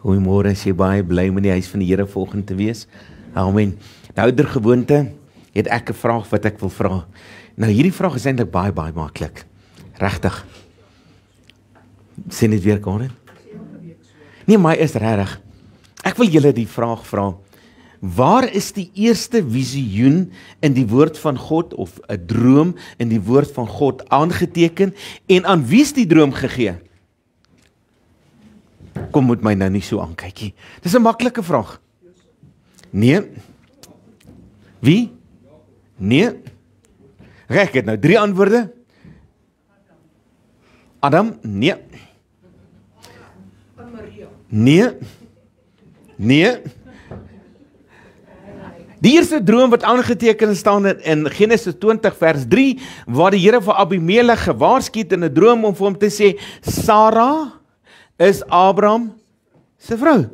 Goeiemôre, as jy baie bly om in die huis van die Here vanoggend te wees. Amen. Nou, ouer gewoonte, het ek 'n vraag wat ek wil vra. Nou, hierdie vraag is eintlik baie maklik. Regtig. Sien dit weer, Karen? Nee, maar is regtig. Ek wil julle die vraag vra. Waar is die eerste visioen in die woord van God of 'n droom in die woord van God aangeteken en aan wie is die droom gegee? Kom moet my nou nie so aankykie. Dis 'n maklike vraag. Nee. Wie? Nee. Ek het nou 3 antwoorde. Adam? Nee. Nee. Nee. Die eerste droom wat aangeteken staan in Genesis 20 vers 3, waar die Here vir Abimelech gewaarsku het in 'n droom om vir hom te sê, Sarah is Abraham se vrou.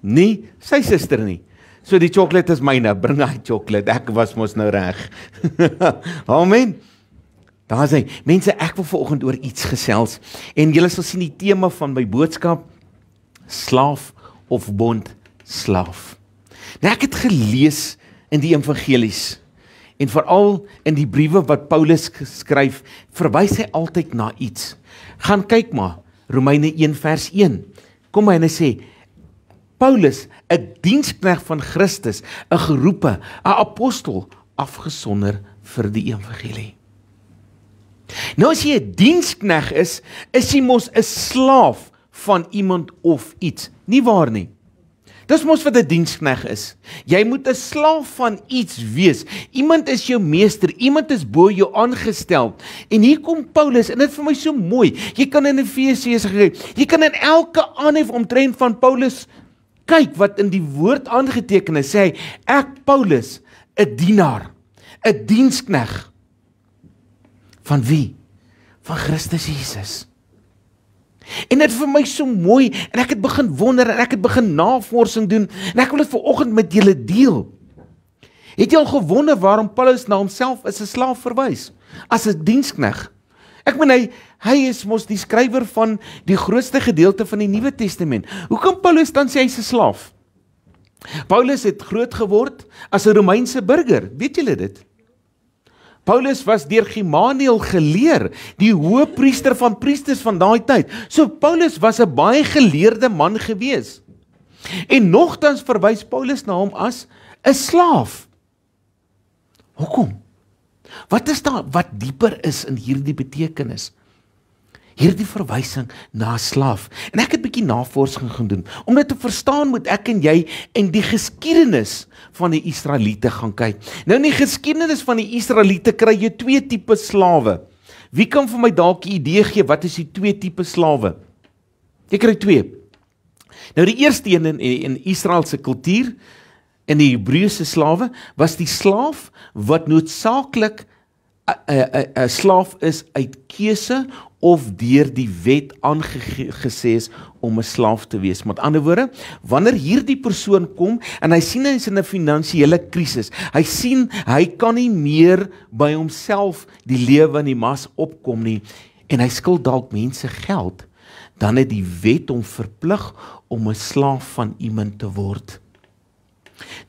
Nie sy suster nie. So die chocolate is myne, bring hy chocolate, ek was mos nou reg. Amen. Daar is hy. Mense, ek wil vanoggend oor iets gesels, en julle sal sien die tema van my boodskap, slaaf of bond slaaf. Nou ek het gelees in die evangelies, en veral in die briewe wat Paulus skryf, verwys hy altyd na iets. Gaan kyk maar, Romeine 1 vers 1, kom hy en hy sê, Paulus, 'n diensknegt van Christus, 'n geroepe, 'n apostel, afgesonder vir die evangelie. Nou as jy 'n diensknegt is jy mos 'n slaaf van iemand of iets, nie waar nie? Dis mos wat 'n diensknegt is. Jy moet 'n slaaf van iets wees. Iemand is jou meester, iemand is bo jou aangestel. En hier kom Paulus, en dit is vir my so mooi. Jy kan in Efesiërs jy kan in elke aanhef omtrent van Paulus kyk wat in die woord aangeteken is. Sê hy, ek Paulus, 'n dienaar, 'n diensknegt. Van wie? Van Christus Jesus. En dit vir my so mooi, en ek het begin wonder, en ek het begin navorsing doen, en ek wil dit vanoggend met julle deel. Het jy al gewonder waarom Paulus na homself as 'n slaaf verwys? As 'n diensknegt. Ek meen, hy is mos die skrywer van die grootste gedeelte van die Nuwe Testament. Hoe kan Paulus dan sê hy's 'n slaaf? Paulus het groot geword as 'n Romeinse burger, weet julle dit? Paulus was deur Gamaliel geleer, die hoëpriester van priesters van daai tyd. So Paulus was 'n baie geleerde man gewees. En nogtans verwys Paulus na hom as 'n slaaf. Hoekom? Wat is daar wat dieper is in hierdie betekenis? Hierdie verwysing na 'n slaaf. En ek het 'n bietjie navorsing gaan doen. Om dit te verstaan moet ek en jy in die geskiedenis van die Israeliete gaan kyk. Nou in die geskiedenis van die Israeliete kry jy 2 tipe slawe. Wie kan vir my dalk 'n idee gee wat is die 2 tipe slawe? Jy kry 2. Nou die eerste een in Israel se kultuur, in die Hebreëse slawe, was die slaaf wat noodsaaklik 'n slaaf is uit keuse of deur die wet aangesê is om 'n slaaf te wees. Met ander woorde, wanneer hierdie persoon kom en hy sien hy is in 'n finansiële krisis, hy sien hy kan nie meer by homself die lewe in die mas opkom nie, en hy skuld dalk mense geld, dan het die wet hom verplig om 'n slaaf van iemand te word.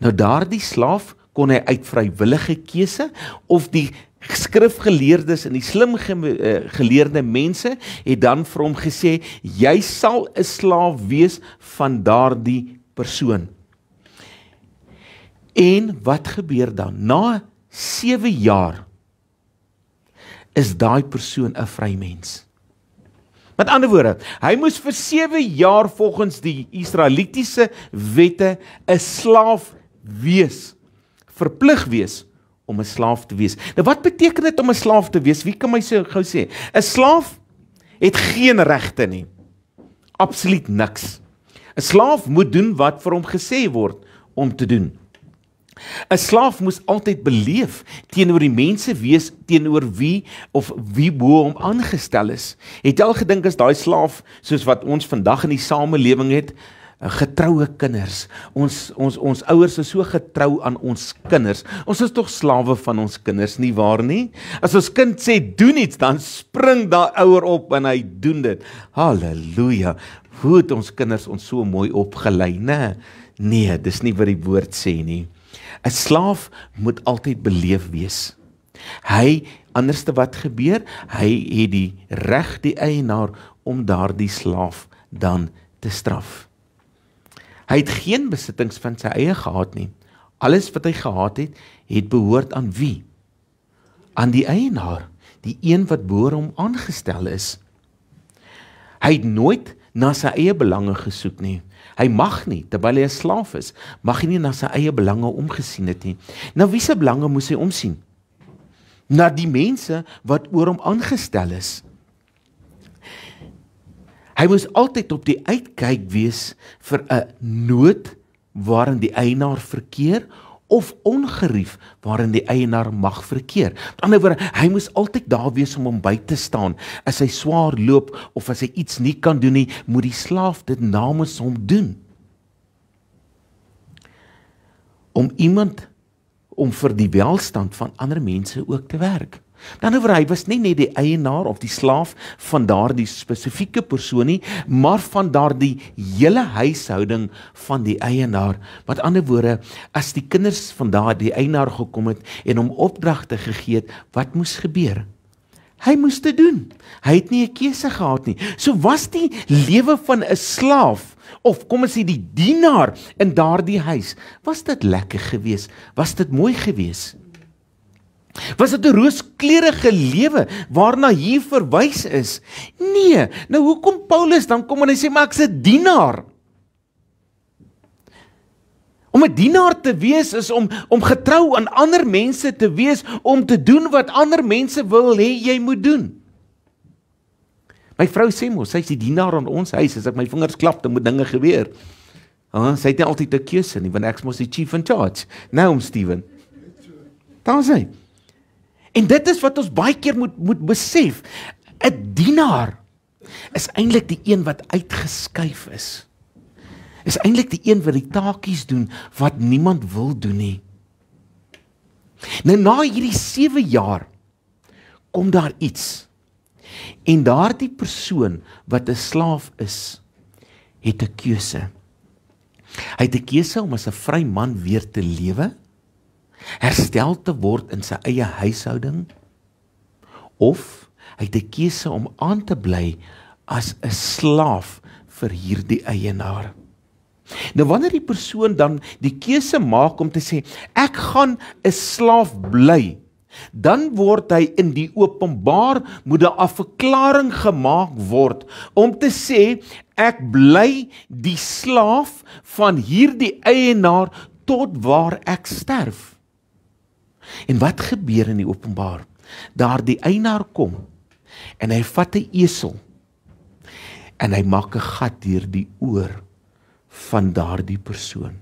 Nou daardie slaaf kon hy uit vrywillige keuse, of die skrifgeleerdes en die slim geleerde mense het dan vir hom gesê, jy sal 'n slaaf wees van daardie persoon. En wat gebeur dan? Na 7 jaar is daai persoon 'n vrymens. Met ander woorde, hy moes vir 7 jaar volgens die Israelitiese wette 'n slaaf wees, verplig wees om 'n slaaf te wees. Nou wat beteken dit om 'n slaaf te wees? Wie kan my so gou sê? 'n Slaaf het geen regte nie. Absoluut niks. 'n Slaaf moet doen wat vir hom gesê word om te doen. 'n Slaaf moes altyd beleef teenoor die mense wees teenoor wie of wie bo hom aangestel is. Het jy al gedink as daai slaaf, soos wat ons vandag in die samelewing het, getroue kinders. Ons ouers is so getrou aan ons kinders. Ons is tog slawe van ons kinders, nie waar nie? As ons kind sê doen iets, dan spring daai ouer op en hy doen dit. Halleluja. Hoe het ons kinders ons so mooi opgelei, né? Nee, dis nie wat die woord sê nie. 'n Slaaf moet altyd beleef wees. Anderste wat gebeur, hy het die reg, die eienaar, om daardie slaaf dan te straf. Hy het geen besittings van sy eie gehad nie. Alles wat hy gehad het behoort aan wie? Aan die eienaar, die een wat behoor hom aangestel is. Hy het nooit na sy eie belange gesoek nie. Hy mag nie, terwyl hy 'n slaaf is, mag hy nie na sy eie belange omgesien het nie. Na wie se belange moes hy omsien? Na die mense wat oor hom aangestel is. Hy moes altyd op die uitkyk wees vir 'n nood waarin die eienaar verkeer, of ongerief waarin die eienaar mag verkeer. Met ander woorde, hy moes altyd daar wees om hom by te staan. As hy swaar loop of as hy iets nie kan doen nie, moet die slaaf dit namens hom doen. Om vir die welstand van ander mense ook te werk. Dan oor hy was nie net die eienaar of die slaaf van daardie spesifieke persoon nie, maar van daardie hele huishouding van die eienaar. Met ander woorde, as die kinders van daardie eienaar gekom het en hom opdragte gegee het, wat moes gebeur? Hy moes dit doen. Hy het nie 'n keuse gehad nie. So was die lewe van 'n slaaf, of kom ons sê die dienaar in daardie huis, was dit lekker geweest? Was dit mooi geweest? Was dit 'n rooskleurige lewe waarna hier verwys is? Nee, nou hoekom Paulus dan kom en hy sê, maar ek's 'n dienaar. Om 'n dienaar te wees is om getrou aan ander mense te wees, om te doen wat ander mense wil hê jy moet doen. My vrou sê mos, sy is die dienaar aan ons huis, as ek my vingers klap, dan moet dinge gebeur. Sy het nie altyd 'n keuse nie, want ek is mos die chief in charge. Nou om Steven. Daar is hy. En dit is wat ons baie keer moet besef. 'n Dienaar is eintlik die een wat uitgeskuif is. Is eintlik die een wat die taakies doen wat niemand wil doen nie. Nou na hierdie 7 jaar kom daar iets. En daardie persoon wat 'n slaaf is, het 'n keuse. Hy het 'n keuse om as 'n vry man weer te lewe, herstel te word in sy eie huishouding, of hy het 'n keuse om aan te bly as 'n slaaf vir hierdie eienaar. Nou wanneer die persoon dan die keuse maak om te sê, ek gaan 'n slaaf bly, dan word hy in die openbaar, moet 'n verklaring gemaak word, om te sê, ek bly die slaaf van hierdie eienaar tot waar ek sterf. En wat gebeur in die openbaar? Daar die eienaar kom, en hy vat 'n esel, en hy maak 'n gat deur die oor van daardie persoon.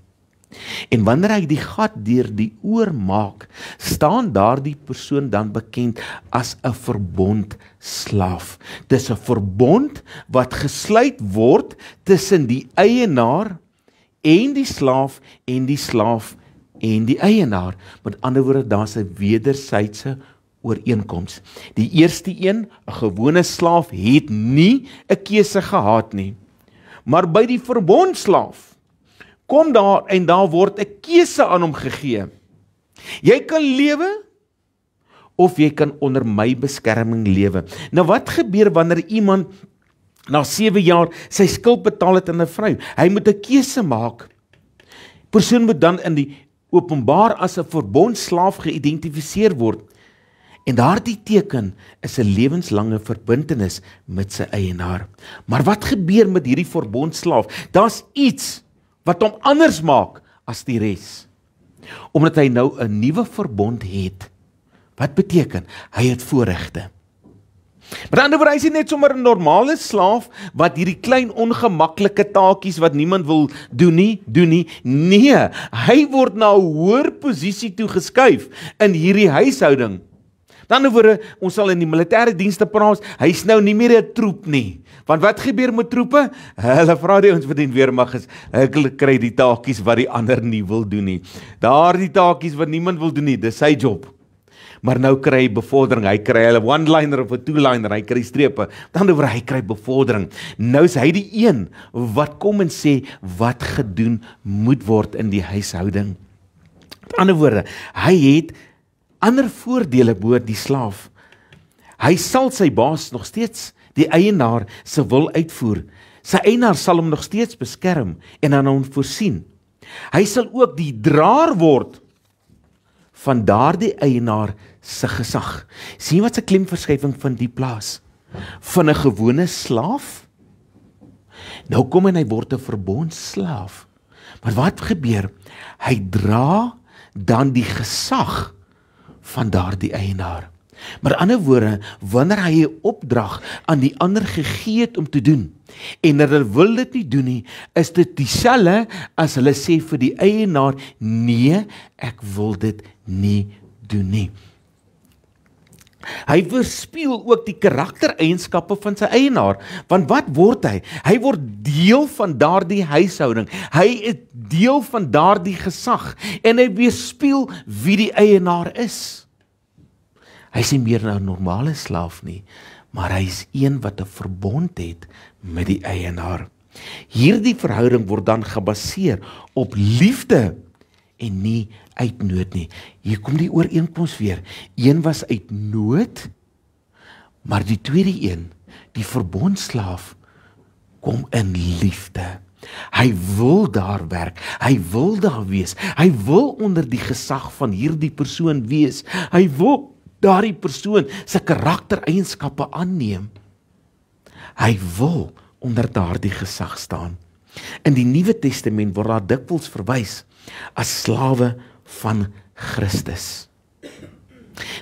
En wanneer hy die gat deur die oor maak, staan daardie persoon dan bekend as 'n verbondslaaf. Dis 'n verbond wat gesluit word tussen die eienaar en die slaaf en die slaaf en die eienaar. Met ander woorde, daar's 'n wederwysige ooreenkoms. Die eerste een, 'n gewone slaaf, het nie 'n keuse gehad nie. Maar by die verbondslaaf kom daar en daar word 'n keuse aan hom gegee. Jy kan lewe of jy kan onder my beskerming lewe. Nou wat gebeur wanneer iemand na 7 jaar sy skuld betaal het aan 'n vrou? Hy moet 'n keuse maak. Persoon moet dan in die openbaar as 'n verbondslaaf geïdentifiseer word. En daardie teken is 'n lewenslange verbintenis met sy eienaar. Maar wat gebeur met hierdie verbondslaaf? Daar's iets wat hom anders maak as die res. Omdat hy nou 'n nuwe verbond het. Wat beteken? Hy het voorregte. Met ander woorde, hy is nie net sommer 'n normale slaaf wat hierdie klein ongemaklike taakies wat niemand wil doen nie. Nee, hy word na 'n hoër posisie toe geskuif in hierdie huishouding. Met ander woorde, ons sal in die militêre dienste praat, hy's nou nie meer 'n troep nie, Want wat gebeur met troepe? Hulle vra die ons vir die weermag is, hulle kry die taakies wat die ander nie wil doen nie. Daardie taakies wat niemand wil doen nie, dis sy job. Maar nou kry hy bevordering, hy kry hulle one-liner of 'n two-liner, hy kry strepe, dan oor hy kry bevordering. Nou is hy die een wat kom en sê wat gedoen moet word in die huishouding. Met ander woorde, hy het ander voordele bo die slaaf. Hy sal sy baas nog steeds, die eienaar, se wil uitvoer. Sy eienaar sal hom nog steeds beskerm en aan hom voorsien. Hy sal ook die draer word van daardie eienaar se gesag. Sien wat 'n klemverskuiving van die plaas. Van 'n gewone slaaf, nou kom en hy word 'n verbondslaaf. Maar wat gebeur? Hy dra dan die gesag van daardie eienaar. Maar in ander woorde, wanneer hy 'n opdrag aan die ander gegee het om te doen, en hulle wil dit nie doen nie, is dit dieselfde as hulle sê vir die eienaar, nee, ek wil dit nie doen nie. Hy verspeel ook die karaktereienskappe van sy eienaar, want wat word hy? Hy word deel van daardie huishouding, hy is deel van daardie gesag, en hy weerspieël wie die eienaar is. Hy is nie meer 'n normale slaaf nie, maar hy is een wat 'n verbond het met die eienaar. Hierdie verhouding word dan gebaseer op liefde en nie uit nood nie. Hier kom die ooreenkoms weer. Een was uit nood, maar die tweede een, die verbondslaaf, kom in liefde. Hy wil daar werk, hy wil daar wees, hy wil onder die gesag van hierdie persoon wees, hy wil daardie persoon se karaktereienskappe aanneem. Hy wil onder daardie gesag staan. In die Nuwe Testament word daar dikwels verwys as slawe van Christus.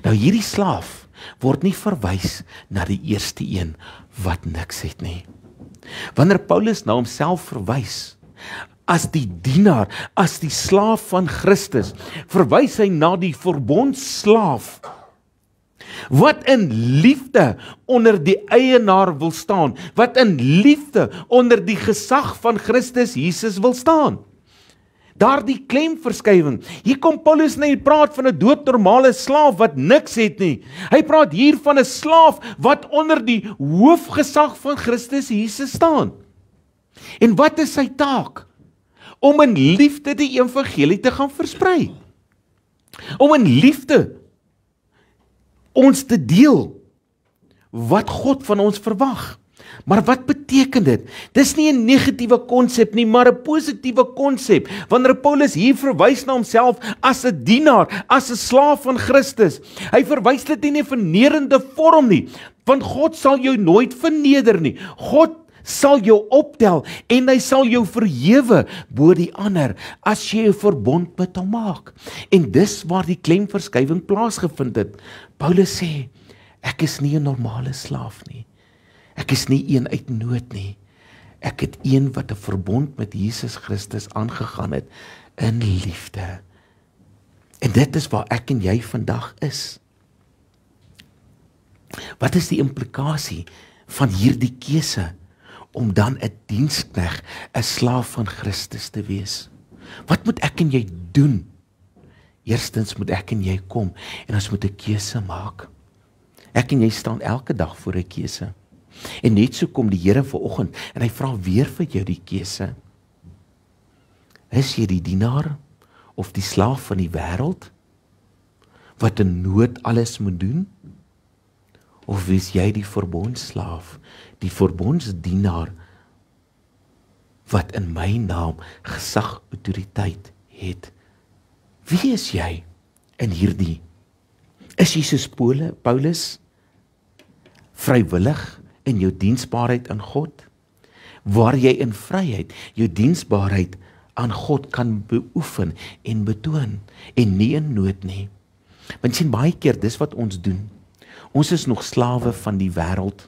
Nou hierdie slaaf word nie verwys na die eerste een wat niks het nie. Wanneer Paulus na homself verwys as die dienaar, as die slaaf van Christus, verwys hy na die verbondslaaf wat in liefde onder die eienaar wil staan, wat in liefde onder die gesag van Christus Jesus wil staan. Daardie klemverskuiving. Hier kom Paulus en hy praat van 'n doodnormale slaaf wat niks het nie. Hy praat hier van 'n slaaf wat onder die hoofgesag van Christus Jesus staan. En wat is sy taak? Om in liefde die evangelie te gaan versprei. Om in liefde ons te deel wat God van ons verwag. Maar wat beteken dit? Dis nie 'n negatiewe konsep nie, maar 'n positiewe konsep. Wanneer Paulus hier verwys na homself as 'n dienaar, as 'n slaaf van Christus, hy verwys dit nie in 'n vernerende vorm nie, want God sal jou nooit verneder nie. God sal jou optel en hy sal jou verhewe bo die ander as jy 'n verbond met hom maak. En dis waar die klemverskuiving plaasgevind het. Paulus sê, ek is nie 'n normale slaaf nie. Ek is nie een uit nood nie. Ek het een wat 'n verbond met Jesus Christus aangegaan het in liefde. En dit is waar ek en jy vandag is. Wat is die implikasie van hierdie keuse om dan 'n dienskneg, 'n slaaf van Christus te wees? Wat moet ek en jy doen? Eerstens moet ek en jy kom en ons moet 'n keuse maak. Ek en jy staan elke dag voor 'n keuse. En net so kom die Here vanoggend en hy vra weer vir jou die keuse. Is jy die dienaar of die slaaf van die wêreld wat in nood alles moet doen? Of is jy die verbondslaaf, die verbondsdienaar wat in my naam gesag, autoriteit het? Wie is jy in hierdie? Is jy soos Paulus vrywillig in jou diensbaarheid aan God, waar jy in vryheid jou diensbaarheid aan God kan beoefen en betoon, en nie in nood nie. Want sien, baie keer dis wat ons doen. Ons is nog slawe van die wêreld.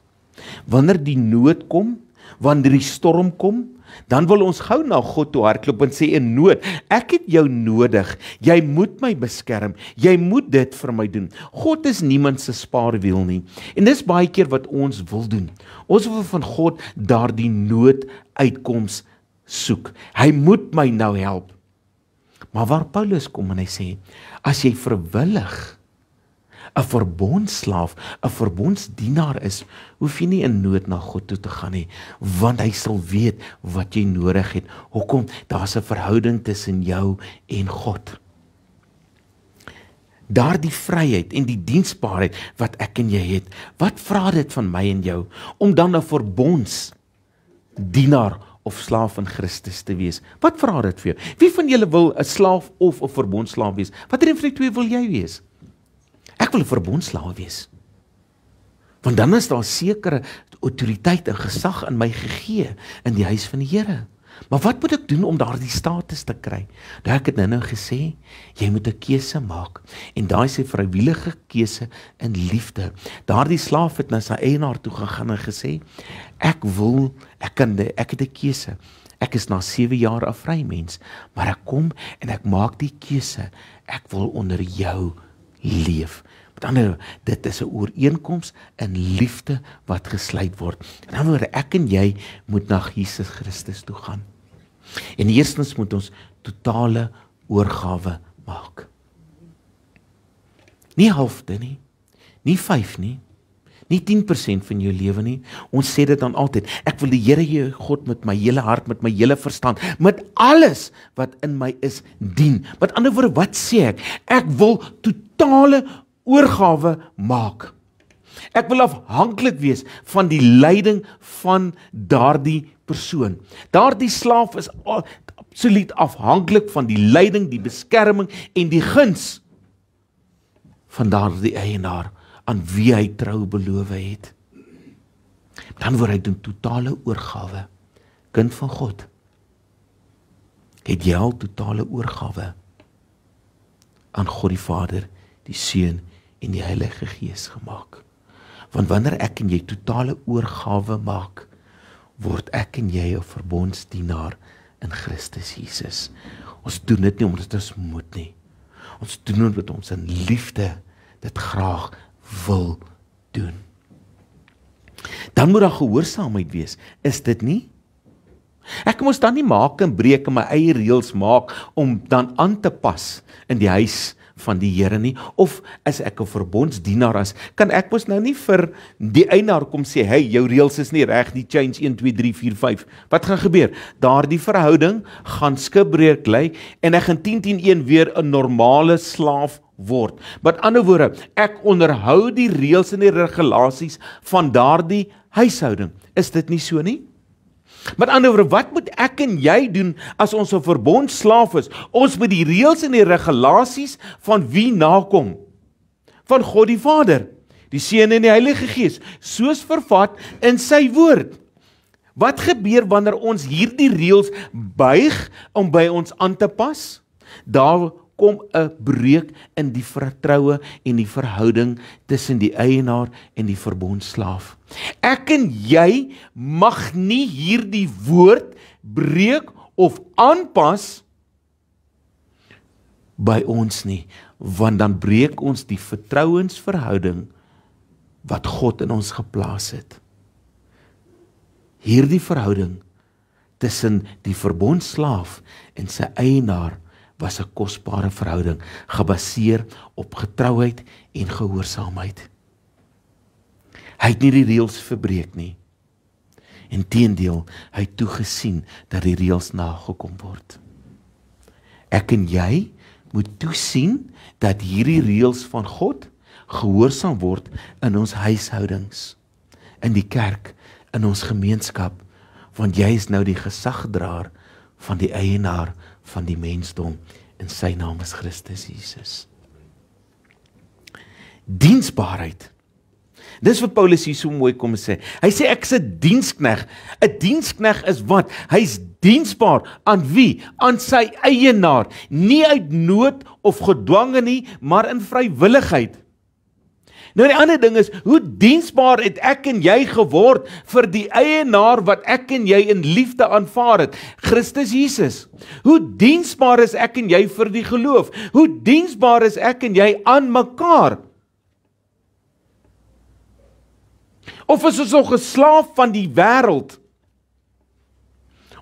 Wanneer die nood kom, wanneer die storm kom, dan wil ons gou na God toe hardloop en sê in nood, ek het jou nodig, jy moet my beskerm, jy moet dit vir my doen. God is niemand se spaarwiel nie. En dis baie keer wat ons wil doen. Ons wil van God daardie nooduitkoms soek. Hy moet my nou help. Maar waar Paulus kom en hy sê, as jy vrywillig 'n verbondslaaf, 'n verbondsdienaar is, hoef jy nie in nood na God toe te gaan nie, want hy sal weet wat jy nodig het. Hoekom? Daar's 'n verhouding tussen jou en God. Daardie vryheid en die diensbaarheid wat ek en jy het, wat vra dit van my en jou, om dan 'n verbondsdienaar of slaaf van Christus te wees? Wat vra dit vir jou? Wie van julle wil 'n slaaf of 'n verbondslaaf wees? Watter een van die twee wil jy wees? Ek wil 'n verbondslaaf wees. Want dan is daar sekere autoriteit en gesag in my gegee in die huis van die Here. Maar wat moet ek doen om daardie status te kry? Nou ek het nou gesê, jy moet 'n keuse maak. En daai is 'n vrywillige keuse in liefde. Daardie slaaf het na sy eienaar toe gegaan en gesê, ek het 'n keuse. Ek is na 7 jaar 'n vry mens, maar ek kom en ek maak die keuse. Ek wil onder jou leef. Met ander woorde, dit is 'n ooreenkoms in liefde wat gesluit word. En dan word ek en jy moet na Jesus Christus toe gaan. En eerstens moet ons totale oorgawe maak. Nie halfte nie, nie 5 nie, nie 10% van jou lewe nie. Ons sê dit dan altyd, ek wil die Here jou God met my hele hart, met my hele verstand, met alles wat in my is, dien. Met ander woorde, wat sê ek? Ek wil totale oorgawe maak. Ek wil afhanklik wees van die leiding van daardie persoon. Daardie slaaf is absoluut afhanklik van die leiding, die beskerming en die guns van daardie eienaar aan wie hy trou beloof het. Dan word hy doen totale oorgawe. Kind van God, het jy al totale oorgawe aan God die Vader, die Seun en die Heilige Gees gemaak. Want wanneer ek en jy totale oorgawe maak, word ek en jy 'n verbondsdienaar in Christus Jesus. Ons doen dit nie omdat ons moet nie. Ons doen dit omdat ons in liefde dit graag wil doen. Dan moet daar gehoorsaamheid wees, is dit nie? Ek moes dan nie maak en breek en my eie reëls maak om dan aan te pas in die huis van die Here nie, of as ek 'n verbondsdienaar is, kan ek mos nou nie vir die eienaar kom sê, hey, jou reëls is nie reg nie, change 1, 2, 3, 4, 5. Wat gaan gebeur? Daardie verhouding gaan skipbreuk lê en ek gaan 10-10-1 weer 'n normale slaaf word. Met ander woorde, ek onderhou die reëls en die regulasies van daardie huishouding. Is dit nie so nie? Met ander woorde, wat moet ek en jy doen as ons 'n verbondslaaf is? Ons moet die reëls en die regulasies van wie nakom? Van God die Vader, die Seun en die Heilige Gees, soos vervat in sy woord. Wat gebeur wanneer ons hierdie reëls buig om by ons aan te pas? Daar kom 'n breuk in die vertroue en die verhouding tussen die eienaar en die verbondslaaf. Ek en jy mag nie hierdie woord breek of aanpas by ons nie, want dan breek ons die vertrouensverhouding wat God in ons geplaas het. Hierdie verhouding tussen die verbondslaaf en sy eienaar was 'n kosbare verhouding, gebaseer op getrouheid en gehoorsaamheid. Hy het nie die reëls verbreek nie. Inteendeel, hy het toegesien dat die reëls nagekom word. Ek en jy moet toesien dat hierdie reëls van God gehoorsaam word in ons huishoudings, in die kerk, in ons gemeenskap, want jy is nou die gesagdraer van die eienaar van die mensdom, en sy naam is Christus Jesus. Diensbaarheid. Dis wat Paulus hier so mooi kom sê. Hy sê ek is 'n dienskneg. 'n Dienskneg is wat? Hy's diensbaar aan wie? Aan sy eienaar, nie uit nood of gedwonge nie, maar in vrywilligheid. Nou die ander ding is, hoe diensbaar het ek en jy geword vir die eienaar wat ek en jy in liefde aanvaar het, Christus Jesus. Hoe diensbaar is ek en jy vir die geloof? Hoe diensbaar is ek en jy aan mekaar? Of is ons nog 'n slaaf van die wêreld?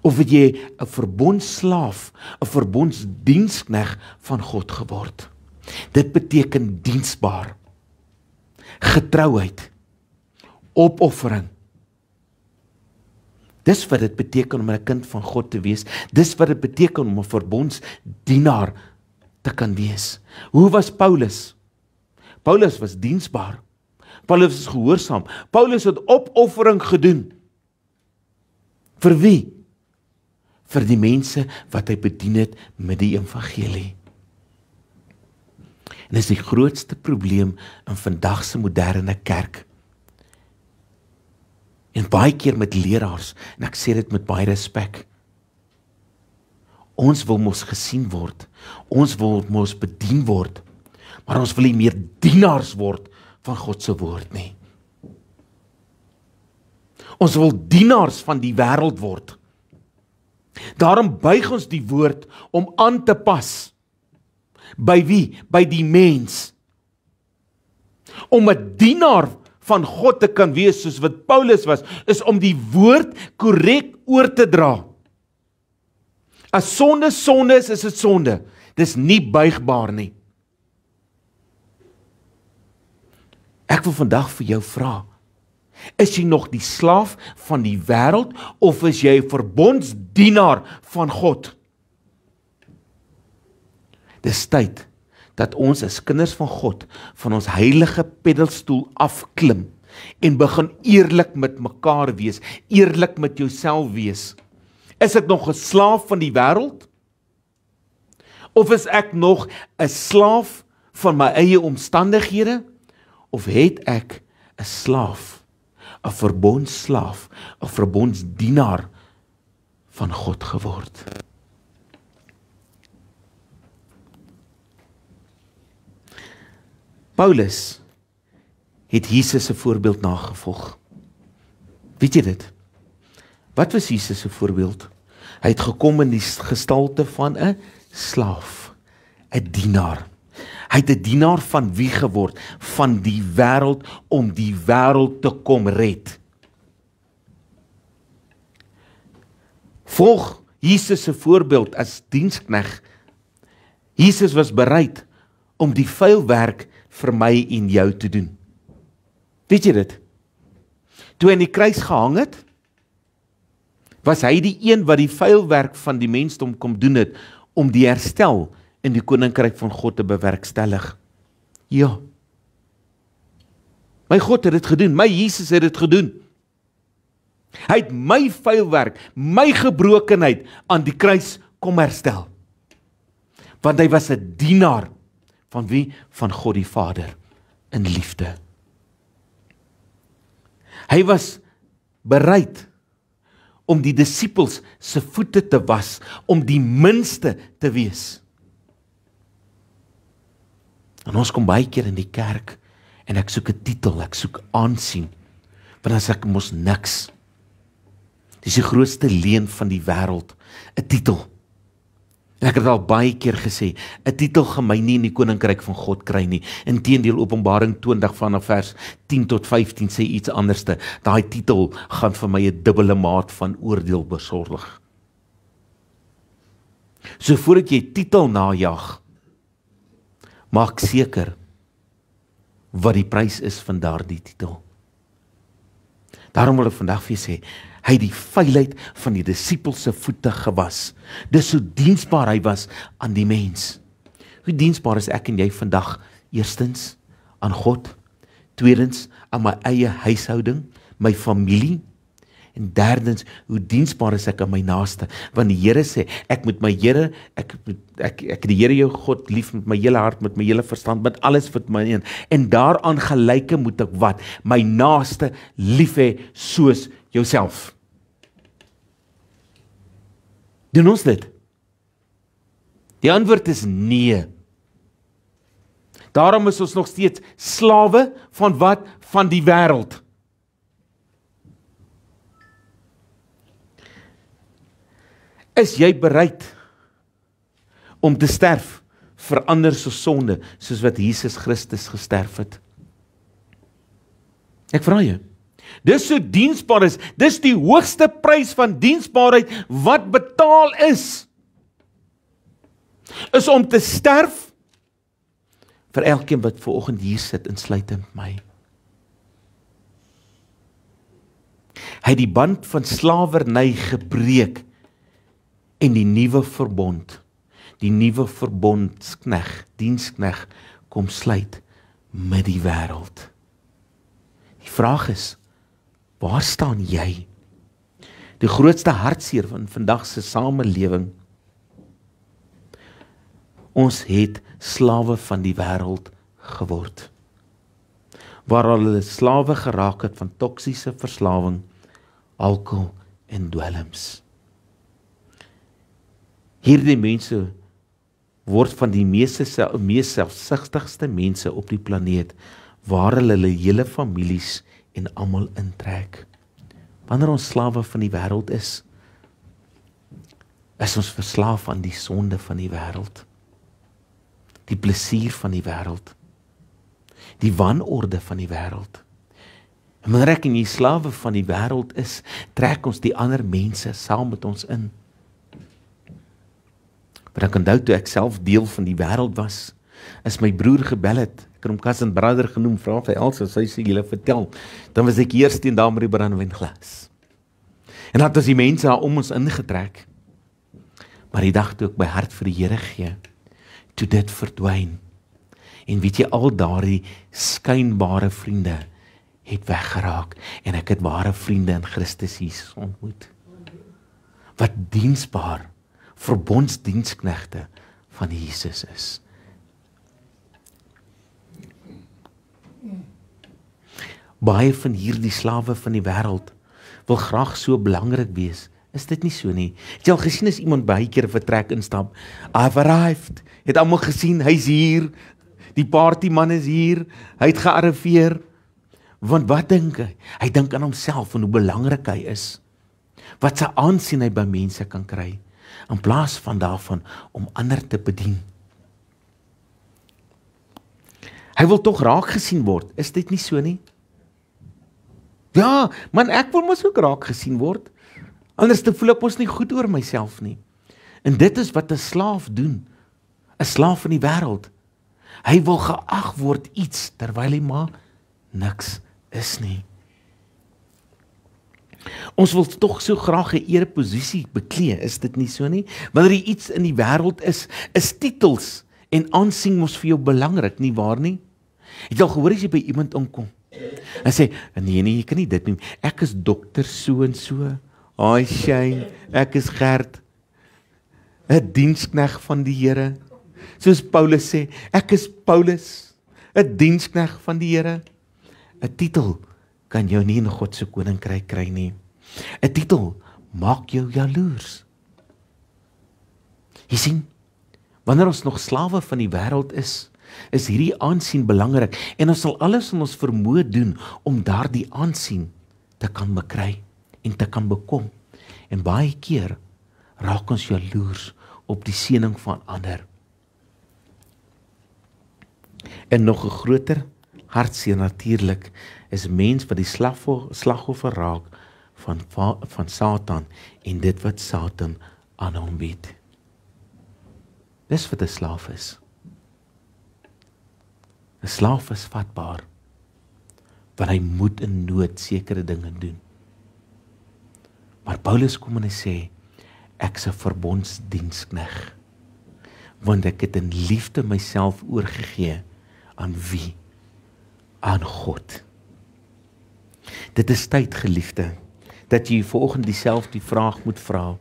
Of het jy 'n verbondsslaaf, 'n verbondsdienskneg van God geword? Dit beteken diensbaar, getrouheid, opoffering. Dis wat dit beteken om 'n kind van God te wees. Dis wat dit beteken om 'n verbondsdienaar te kan wees. Hoe was Paulus? Paulus was diensbaar. Paulus is gehoorsaam. Paulus het opoffering gedoen. Vir wie? Vir die mense wat hy bedien het met die evangelie. En dis die grootste probleem in vandag se moderne kerk. En baie keer met leraars, en ek sê dit met baie respek. Ons wil mos gesien word. Ons wil mos bedien word. Maar ons wil nie meer dienaars word van God se woord nie. Ons wil dienaars van die wêreld word. Daarom buig ons die woord om aan te pas. By wie? By die mens. Om 'n dienaar van God te kan wees soos wat Paulus was, is om die woord korrek oor te dra. As sonde sonde is dit sonde. Dis nie buigbaar nie. Ek wil vandag vir jou vra, is jy nog die slaaf van die wêreld of is jy 'n verbondsdienaar van God? Dis tyd dat ons as kinders van God van ons heilige peddelstoel afklim en begin eerlik met mekaar wees, eerlik met jouself wees. Is ek nog 'n slaaf van die wêreld? Of is ek nog 'n slaaf van my eie omstandighede? Of het ek 'n slaaf, 'n verbondsslaaf, 'n verbondsdienaar van God geword? Paulus het Jesus se voorbeeld nagevolg. Weet jy dit? Wat was Jesus se voorbeeld? Hy het gekom in die gestalte van 'n slaaf, 'n dienaar. Hy het 'n dienaar van wie geword? Van die wêreld om die wêreld te kom red. Volg Jesus se voorbeeld as dienskneg. Jesus was bereid om die vuil werk vir my en jou te doen. Weet jy dit? Toe hy aan die kruis gehang het, was hy die een wat die vuil werk van die mensdom kom doen het, om die herstel in die koninkryk van God te bewerkstellig. Ja. My God het dit gedoen, my Jesus het dit gedoen. Hy het my vuil werk, my gebrokenheid aan die kruis kom herstel. Want hy was 'n dienaar van wie? Van God die Vader in liefde. Hy was bereid om die disippels se voete te was, om die minste te wees. En ons kom baie keer in die kerk en ek soek 'n titel, ek soek aansien, want as ek mos niks. Dis die grootste leuen van die wêreld, 'n titel. En ek het al baie keer gesê, 'n titel gaan my nie in die koninkryk van God kry nie. Inteendeel, Openbaring 20 vanaf vers 10 tot 15 sê iets anderste. Daai titel gaan vir my 'n dubbele maat van oordeel besorg. So voordat jy titel najag, maak seker wat die prys is van daardie titel. Daarom wil ek vandag vir jou sê, hy het die vuilheid van die disippels se voete gewas. Dis hoe diensbaar hy was aan die mens. Hoe diensbaar is ek en jy vandag? Eerstens aan God, tweedens aan my eie huishouding, my familie, en derdens hoe diensbaar is ek aan my naaste. Want die Here sê, ek moet my Here, ek die Here jou God lief met my hele hart, met my hele verstand, met alles wat my een. En daaraan gelyke moet ek wat? My naaste lief hê soos jouself. Doen ons dit? Die antwoord is nee. Daarom is ons nog steeds slawe van wat? Van die wêreld. Is jy bereid om te sterf vir ander se sonde, soos wat Jesus Christus gesterf het? Ek vra jou. Dis so diensbaar is, dis die hoogste prys van diensbaarheid wat betaal is om te sterf vir elkeen wat vanoggend hier sit, insluitend my. Hy het die band van slawerny gebreek en die nuwe verbond, die nuwe verbondskneg, dienskneg, kom sluit met die wêreld. Die vraag is, waar staan jy? Die grootste hartseer van vandag se samelewing. Ons het slawe van die wêreld geword. Waar hulle slawe geraak het van toksiese verslawing, alkohol en dwelms. Hierdie mense word van die mees selfsugtigste mense op die planeet, waar hulle hele families en almal intrek. Wanneer ons slawe van die wêreld is ons verslaaf aan die sonde van die wêreld, die plesier van die wêreld, die wanorde van die wêreld. En wanneer ek en jy slawe van die wêreld is, trek ons die ander mense saam met ons in. Maar ek onthou toe ek self deel van die wêreld was, as my broer gebel het, ek het hom cousin brother genoem, vra vir Elsa, sy sê julle vertel, dan was ek eers teen daar met die brandewyngglas. En dan het ons die mense om ons ingetrek. Maar die dag toe ek my hart vir die Here gee, toe dit verdwyn. En weet jy, al daardie skynbare vriende het weggeraak, en ek het ware vriende in Christus Jesus ontmoet. Wat diensbaar, verbondsdiensknegte van Jesus is. Baie van hierdie slawe van die wêreld wil graag so belangrik wees. Is dit nie so nie? Het jy al gesien as iemand baie keer 'n vertrek instap? I've arrived. Het almal gesien, hy's hier. Die partyman is hier. Hy het gearriveer. Want wat dink hy? Hy dink aan homself en hoe belangrik hy is. Wat sy aansien hy by mense kan kry, in plaas van daarvan om ander te bedien. Hy wil tog raak gesien word. Is dit nie so nie? Ja, man, ek wil mos ook raak gesien word. Anders te voel ek mos nie goed oor myself nie. En dit is wat 'n slaaf doen. 'n Slaaf van die wêreld. Hy wil geag word iets, terwyl hy maar niks is nie. Ons wil tog so graag 'n ereposisie beklee, is dit nie so nie? Wanneer jy iets in die wêreld is titels en aansien mos vir jou belangrik, nie waar nie? Het jy al gehoor as jy by iemand inkom? En sê, nee, jy kan nie dit noem. Ek is dokter so en so. Ai, Shane, ek is Gert, 'n dienskneg van die Here. Soos Paulus sê, ek is Paulus, 'n dienskneg van die Here. 'n Titel kan jou nie in God se koninkryk kry nie. 'n Titel maak jou jaloers. Jy sien, wanneer ons nog slawe van die wêreld is hierdie aansien belangrik, en ons sal alles in ons vermoë doen om daardie aansien te kan bekry en te kan bekom. En baie keer raak ons jaloers op die seëning van ander. En nog 'n groter hartseer natuurlik is mens wat die slagoffer raak van Satan en dit wat Satan aan hom bied. Dis wat 'n slaaf is. 'n Slaaf is vatbaar, want hy moet in nood sekere dinge doen. Maar Paulus kom en hy sê, ek's 'n verbondsdienskneg, want ek het in liefde myself oorgegee aan wie? Aan God. Dit is tyd, geliefde, dat jy vanoggend dieselfde vraag moet vra.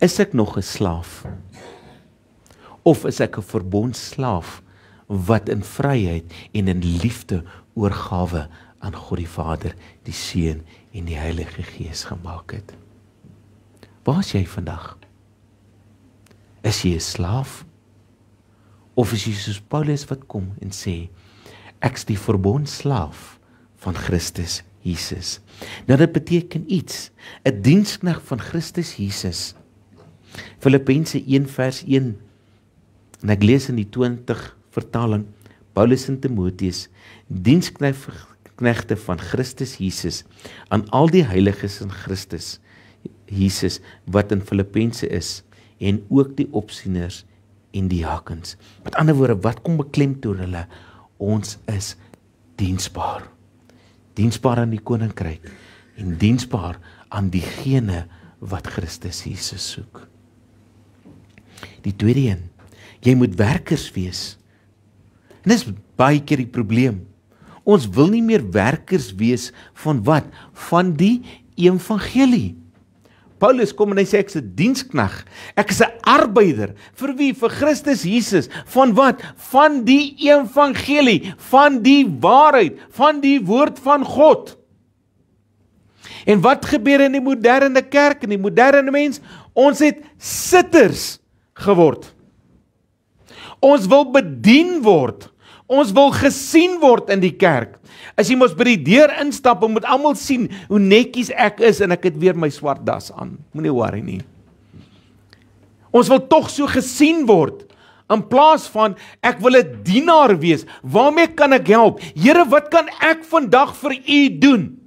Is ek nog 'n slaaf? Of is ek 'n verbondsslaaf wat in vryheid en in liefde oorgawe aan God die Vader, die Seun en die Heilige Gees gemaak het? Waar is jy vandag? Is jy 'n slaaf? Of is jy soos Paulus wat kom en sê, ek's die verbondslaaf van Christus Jesus. Nou dit beteken iets, 'n diensknegt van Christus Jesus. Filippense 1 vers 1, en ek lees in die 20 vertaling, Paulus en Timotheus, diensknegte van Christus Jesus, aan al die heiliges in Christus Jesus, wat in Filippense is, en ook die opsieners en die diakens. Met ander woorde, wat kom beklemtoon hulle? Ons is diensbaar. Diensbaar aan die koninkryk, en diensbaar aan diegene wat Christus Jesus soek. Die tweede een, jy moet werkers wees. En dis baie keer die probleem. Ons wil nie meer werkers wees van wat? Van die evangelie. Paulus kom en hy sê, ek is 'n diensknegt, ek is 'n arbeider, vir wie? Vir Christus Jesus, van wat? Van die evangelie, van die waarheid, van die woord van God. En wat gebeur in die moderne kerk, in die moderne mens? Ons het sitters geword. Ons wil bedien word, ons wil gesien word in die kerk. As jy mos by die deur instap, moet almal sien hoe netjies ek is, en ek het weer my swart das aan. Moenie worry nie. Ons wil tog so gesien word, in plaas van, ek wil 'n dienaar wees. Waarmee kan ek help? Here, wat kan ek vandag vir u doen?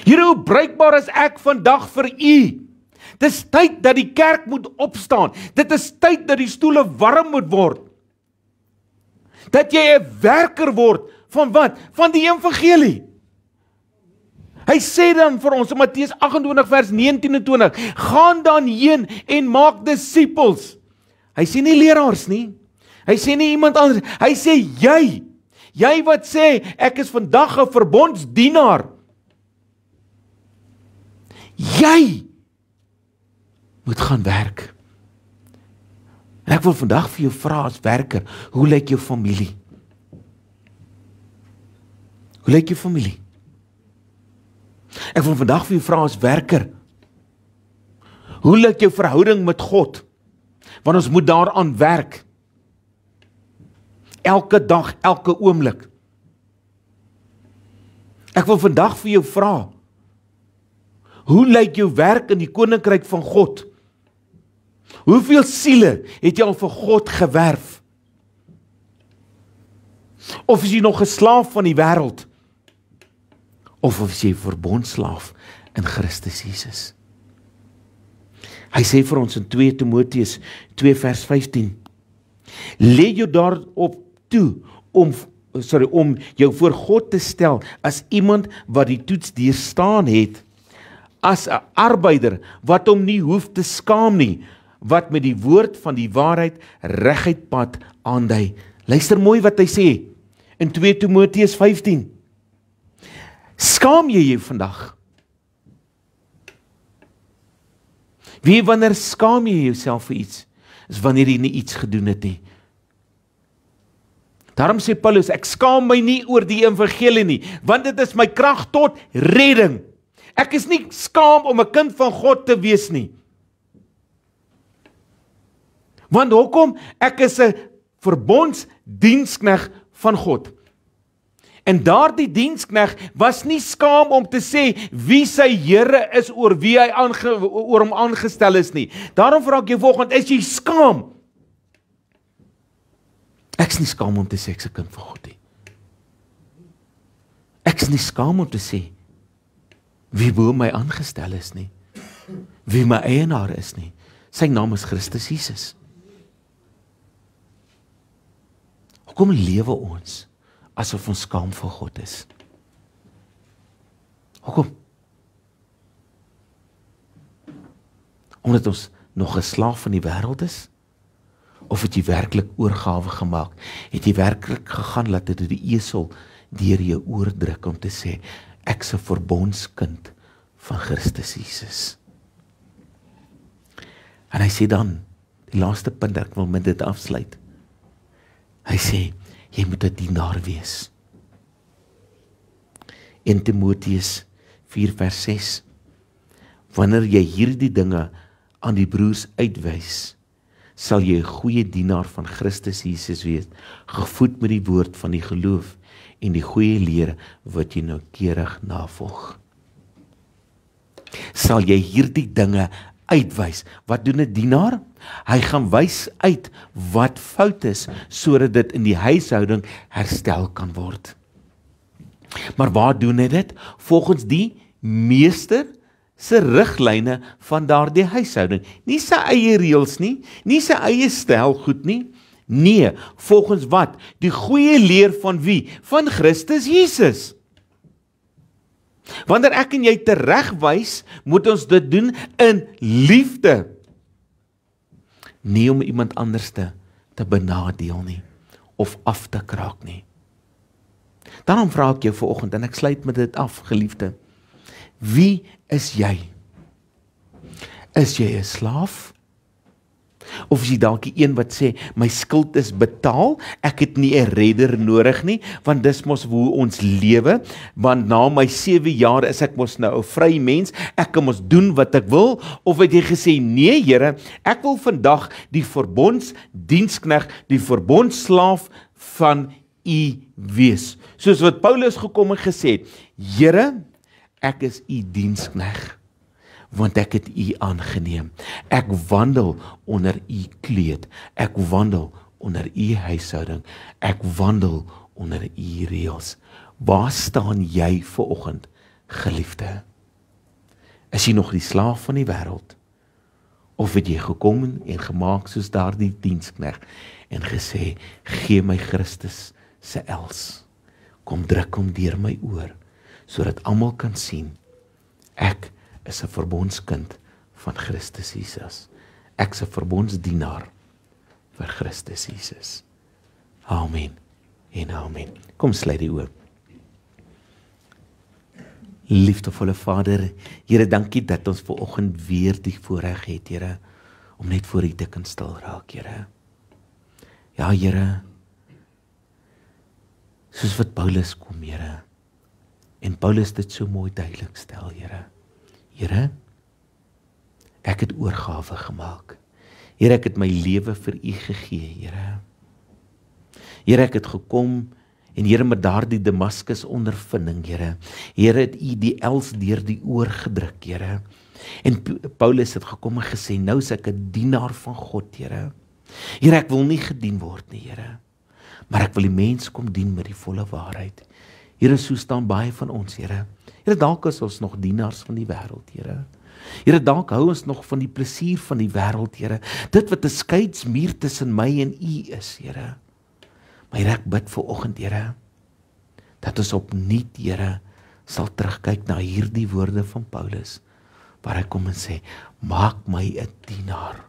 Here, hoe bruikbaar is ek vandag vir u? Dis tyd dat die kerk moet opstaan. Dit is tyd dat die stoele warm moet word. Dat jy 'n werker word, van wat? Van die evangelie. Hy sê dan vir ons in Matteus 28 vers 19 en 20, gaan dan heen en maak disippels. Hy sê nie leraars nie, hy sê nie iemand anders, hy sê jy wat sê, ek is vandag 'n verbondsdienaar. Jy moet gaan werk. En ek wil vandag vir jou vra as werker, hoe lyk jou familie? Hoe lyk jou familie? Ek wil vandag vir jou vra as werker, hoe lyk jou verhouding met God? Want ons moet daaraan werk. Elke dag, elke oomblik. Ek wil vandag vir jou vra, hoe lyk jou werk in die koninkryk van God? Hoeveel siele het jy al vir God gewerf? Of is jy nog 'n slaaf van die wêreld? Of is jy verbondslaaf in Christus Jesus? Hy sê vir ons in 2 Timotheus 2 vers 15, lê jou daarop toe om jou voor God te stel as iemand wat die toets deurstaan het, as 'n arbeider wat hom nie hoef te skaam nie, wat met die woord van die waarheid reguit pad aandui. Luister mooi wat hy sê in 2 Timotheus 15. Skaam jy jou vandag? Wie wanneer skaam jy jouself vir iets? Is wanneer jy nie iets gedoen het nie. Daarom sê Paulus, ek skaam my nie oor die evangelie nie, want dit is my krag tot redding. Ek is nie skaam om 'n kind van God te wees nie. Want hoekom? Ek is 'n verbondsdiensknegt van God. En daardie diensknegt was nie skaam om te sê wie sy Here is oor wie hy oor hom aangestel is nie. Daarom vra ek jou vanoggend, is jy skaam? Ek is nie skaam om te sê ek is 'n kind van God nie. Ek is nie skaam om te sê wie bo my aangestel is nie. Wie my eienaar is nie. Sy naam is Christus Jesus. Hoekom lewe ons asof ons skaam vir God is? Hoekom? Omdat ons nog 'n slaaf van die wêreld is? Of het jy werklik oorgawe gemaak? Het jy werklik gegaan laat dit die esel deur jou oor druk om te sê, ek's 'n verbondskind van Christus Jesus? En hy sê dan, die laaste punt, ek wil met dit afsluit. Hy sê, jy moet 'n dienaar wees. 1 Timotheus 4 vers 6. Wanneer jy hierdie dinge aan die broers uitwys, sal jy 'n goeie dienaar van Christus Jesus wees, gevoed met die woord van die geloof en die goeie leer wat jy noukeurig navolg. Sal jy hierdie dinge uitwys. Wat doen 'n dienaar? Hy gaan wys uit wat fout is, sodat dit in die huishouding herstel kan word. Maar waar doen hy dit? Volgens die meester se riglyne van daardie huishouding. Nie sy eie reëls nie, nie sy eie styl goed nie. Nee, volgens wat? Die goeie leer van wie? Van Christus Jesus. Wanneer ek en jy teregwys, moet ons dit doen in liefde. Nie om iemand anders te benadeel nie, of af te kraak nie. Daarom vra ek jou vanoggend, en ek sluit met dit af, geliefde. Wie is jy? Is jy 'n slaaf? Of is jy dalk die een wat sê, my skuld is betaal, ek het nie 'n redder nodig nie, want dis mos hoe ons lewe, want na my 7 jaar is ek mos nou 'n vry mens, ek kan mos doen wat ek wil, of het jy gesê, nee Here, ek wil vandag die verbondsdienskneg, die verbondsslaaf van U wees. Soos wat Paulus gekom en gesê het, Here, ek is U dienskneg, want ek het U aangeneem. Ek wandel onder U kleed. Ek wandel onder U huishouding. Ek wandel onder U reëls. Waar staan jy vanoggend, geliefde? Is jy nog die slaaf van die wêreld? Of het jy gekom en gemaak soos daardie dienskneg en gesê, gee my Christus se els. Kom druk hom deur my oor, sodat almal kan sien, ek is 'n verbondskind van Christus Jesus. Ek is 'n verbondsdienaar vir Christus Jesus. Amen en amen. Kom sluit die oë. Liefdevolle Vader, Here, dankie dat ons vanoggend weer die voorreg het, Here, om net voor U te kan stil raak, Here. Ja, Here, soos wat Paulus kom, Here, en Paulus dit so mooi duidelik stel, Here. Here, ek het oorgawe gemaak. Here, ek het my lewe vir U gegee, Here. Here, ek het gekom en Here, met daardie Damaskus ondervinding, Here. Here, het U die els deur die oor gedruk, Here. En Paulus het gekom en gesê, nou is ek 'n dienaar van God, Here. Here, ek wil nie gedien word nie, Here. Maar ek wil die mens kom dien met die volle waarheid. Here, so staan baie van ons, Here. Here, dalk is ons nog dienaars van die wêreld, Here. Here, dalk hou ons nog van die plesier van die wêreld, Here. Dit wat 'n skeidsmuur tussen my en U is, Here. Maar Here, ek bid vanoggend, Here, dat ons opnuut, Here, sal terugkyk na hierdie woorde van Paulus, waar hy kom en sê, maak my 'n dienaar,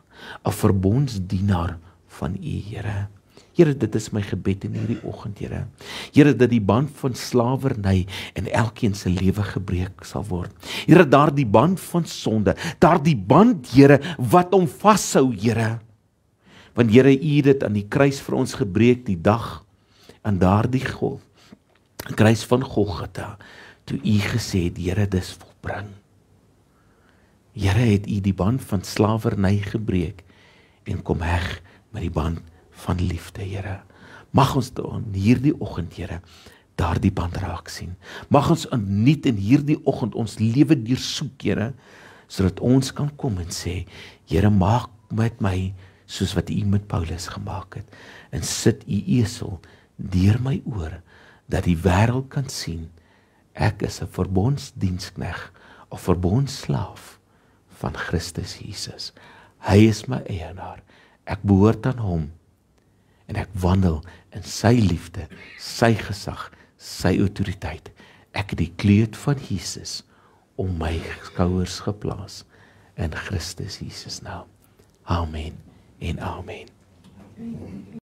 'n verbondsdienaar van U, Here. Here, dit is my gebed in hierdie oggend, Here. Here, dat die band van slawerny in elkeen se lewe gebreek sal word. Here, daardie band van sonde, daardie band, Here, wat hom vashou, Here. Want Here, U het dit aan die kruis vir ons gebreek die dag aan daardie kruis van Golgotha, toe U gesê het, Here, dis volbring. Here, het U die band van slawerny gebreek en kom heg met die band van liefde, Here. Mag ons in hierdie oggend, Here, daardie band raak sien. Mag ons nuut in hierdie oggend ons lewe deursoek, Here, sodat ons kan kom en sê, Here, maak met my soos wat U met Paulus gemaak het, en sit U esel deur my oor, dat die wêreld kan sien, ek is 'n verbondsdienskneg, of verbondsslaaf van Christus Jesus. Hy is my eienaar, ek behoort aan hom, en ek wandel in sy liefde, sy gesag, sy autoriteit. Ek het die kleed van Jesus om my skouers geplaas in Christus Jesus naam. Amen en amen.